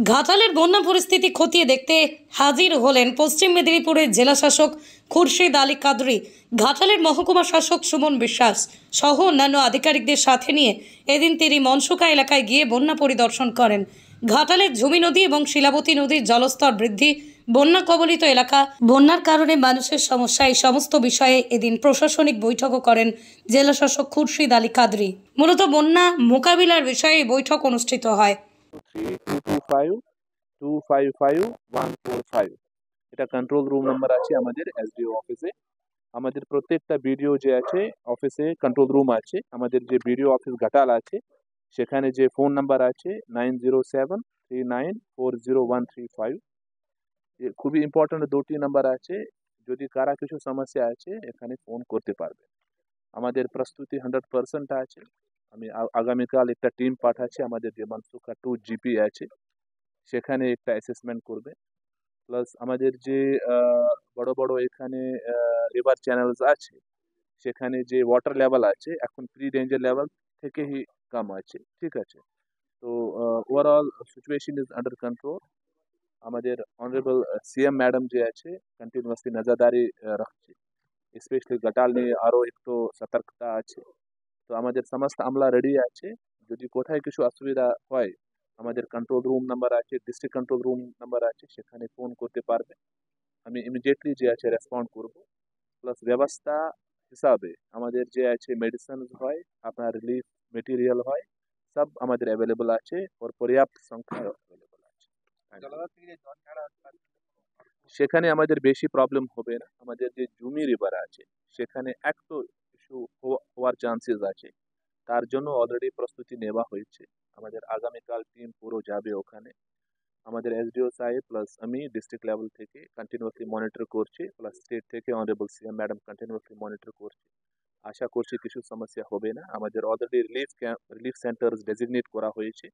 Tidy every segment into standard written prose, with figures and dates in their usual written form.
ঘাটালের বন্যা পরিস্থিতি খতিয়ে দেখতে হাজির হলেন পশ্চিম মেদিনীপুরের জেলাশাসক খুরশিদ আলী কাদরি। ঘাটালের মহকুমা শাসক সুমন বিশ্বাস সহ অন্যান্য আধিকারিকদের সাথে নিয়ে এদিন তিনি মনসুকা এলাকায় গিয়ে বন্যা পরিদর্শন করেন। ঘাটালের ঝুমি নদী এবং শিলাবতী নদীর জলস্তর বৃদ্ধি, বন্যা কবলিত এলাকা, বন্যার কারণে মানুষের সমস্যা, এই সমস্ত বিষয়ে এদিন প্রশাসনিক বৈঠকও করেন জেলাশাসক খুরশিদ আলী কাদরি। মূলত বন্যা মোকাবিলার বিষয়ে এই বৈঠক অনুষ্ঠিত হয়। 3225255145 এটা কন্ট্রোল রুম নাম্বার আছে আমাদের এসডিও অফিসে। আমাদের প্রত্যেকটা বিডিও যে আছে অফিসে কন্ট্রোল রুম আছে। আমাদের যে বিডিও অফিস ঘাটাল আছে সেখানে যে ফোন নাম্বার আছে 9073940135, খুবই ইম্পর্টেন্ট দুটি নাম্বার আছে। যদি কারা কিছু সমস্যা আছে এখানে ফোন করতে পারবে। আমাদের প্রস্তুতি 100% আছে। আমি আগামীকাল একটা টিম পাঠাচ্ছি আমাদের যে মনসুকা 2 জিপি আছে সেখানে একটা অ্যাসেসমেন্ট করবে। প্লাস আমাদের যে বড় বড় এখানে রিভার চ্যানেলস আছে সেখানে যে ওয়াটার লেভেল আছে এখন প্রি ডেঞ্জার লেভেল থেকেই কম আছে, ঠিক আছে। তো overall situation is under control. আমাদের অনারেবল সিএম ম্যাডাম যে আছে কন্টিনিউয়াসলি নজরদারি রাখছে, স্পেশালি ঘাটাল নিয়ে আরও একটু সতর্কতা আছে। তো আমাদের সমস্ত আমলা রেডি আছে। যদি কোথায় কিছু অসুবিধা হয় আমাদের কন্ট্রোল রুম নাম্বার আছে, ডিস্ট্রিক্ট কন্ট্রোল রুম নাম্বার আছে, সেখানে ফোন করতে পারবে। আমি ইমিডিয়েটলি যে আছে রেসপন্ড করব। প্লাস ব্যবস্থা হিসাবে আমাদের যে আছে মেডিসিন হয়, আপনার রিলিফ মেটেরিয়াল হয়, সব আমাদের অ্যাভেলেবল আছে ওর পর্যাপ্ত সংখ্যা অ্যাভেলেবল আছে। সেখানে আমাদের বেশি প্রবলেম হবে না। আমাদের যে জুমি রিভার আছে সেখানে একটু ইস্যু হওয়ার চান্সেস আছে, তার জন্য অলরেডি প্রস্তুতি নেওয়া হয়েছে। আমাদের আগামীকাল টিম পুরো যাবে ওখানে। আমাদের এসডিও সাহেব প্লাস আমি ডিস্ট্রিক্ট লেভেল থেকে কন্টিনিউয়াসলি মনিটর করছি, প্লাস স্টেট থেকে honourable CM madam continuously monitor করছি। আশা করছি কিছু সমস্যা হবে না। আমাদের অলরেডি রিলিফ সেন্টার ডেজিগনেট করা হয়েছে।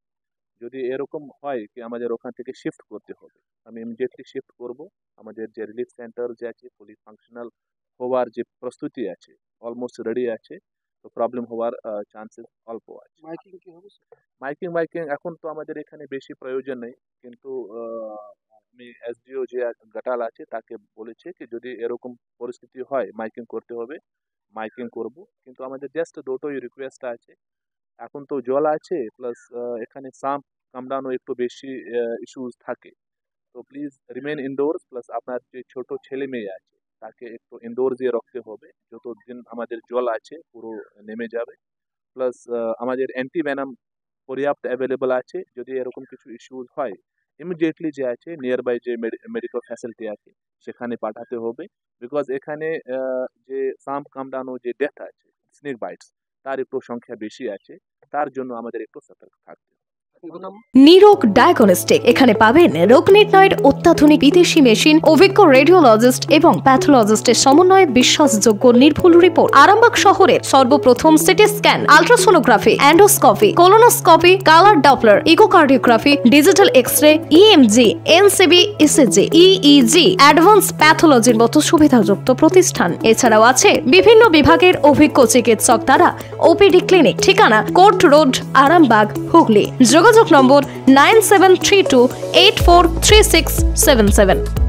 যদি এরকম হয় কি আমাদের ওখান থেকে শিফট করতে হবে, আমি ইমিডিয়েটলি শিফট করব। আমাদের যে রিলিফ সেন্টার যে আছে ফুলি ফাংশনাল হওয়ার যে প্রস্তুতি আছে অলমোস্ট রেডি আছে। তো প্রবলেম হওয়ার চান্সেস অল্প আছে। মাইকিং এখন তো আমাদের এখানে বেশি প্রয়োজন নেই, কিন্তু আমি এসডিও যে ঘাটাল আছে তাকে বলেছি কি যদি এরকম পরিস্থিতি হয় মাইকিং করতে হবে, মাইকিং করব। কিন্তু আমাদের জাস্ট দুটোই রিকোয়েস্ট আছে। এখন তো জল আছে, প্লাস এখানে সাম্প কামড়ানো একটু বেশি ইস্যুস থাকে। তো প্লিজ রিমেন ইনডোরস। প্লাস আপনার যে ছোট ছেলে মেয়ে আছে তাকে একটু ইনডোরসে রাখতে হবে যতদিন আমাদের জল আছে পুরো নেমে যাবে। প্লাস আমাদের অ্যান্টিভেনাম পর্যাপ্ত অ্যাভেলেবল আছে। যদি এরকম কিছু ইস্যুস হয় ইমিডিয়েটলি যে আছে নিয়ার বাই যে মেডিকেল ফ্যাসিলিটি আছে সেখানে পাঠাতে হবে। বিকজ এখানে যে সাম্প কামড়ানো যে ডেথ আছে স্নেক বাইটস তার একটু সংখ্যা বেশি আছে, তার জন্য আমাদের একটু সতর্ক থাকতে হবে। নিরোগ ডায়াগনস্টিক, এখানে পাবেন রোগ নির্ণয়ের অত্যাধুনিক বিদেশি মেশিন, অভিজ্ঞ রেডিওলজিস্ট এবং প্যাথোলজিস্টের সমন্বয়ে বিশ্বাসযোগ্য নির্ভুল রিপোর্ট। আরামবাগ শহরের সর্বপ্রথম CT scan, ultrasonography, endoscopy, colonoscopy, colour Doppler, echocardiography, digital X-ray, EMG, NCV, ECG, EEG, advance প্যাথোলজির মতো সুবিধাযুক্ত প্রতিষ্ঠান। এছাড়াও আছে বিভিন্ন বিভাগের অভিজ্ঞ চিকিৎসক দ্বারা ওপিডি ক্লিনিক। ঠিকানা কোর্ট রোড, আরামবাগ, হুগলি। যোগাযোগ নম্বর 9732843677।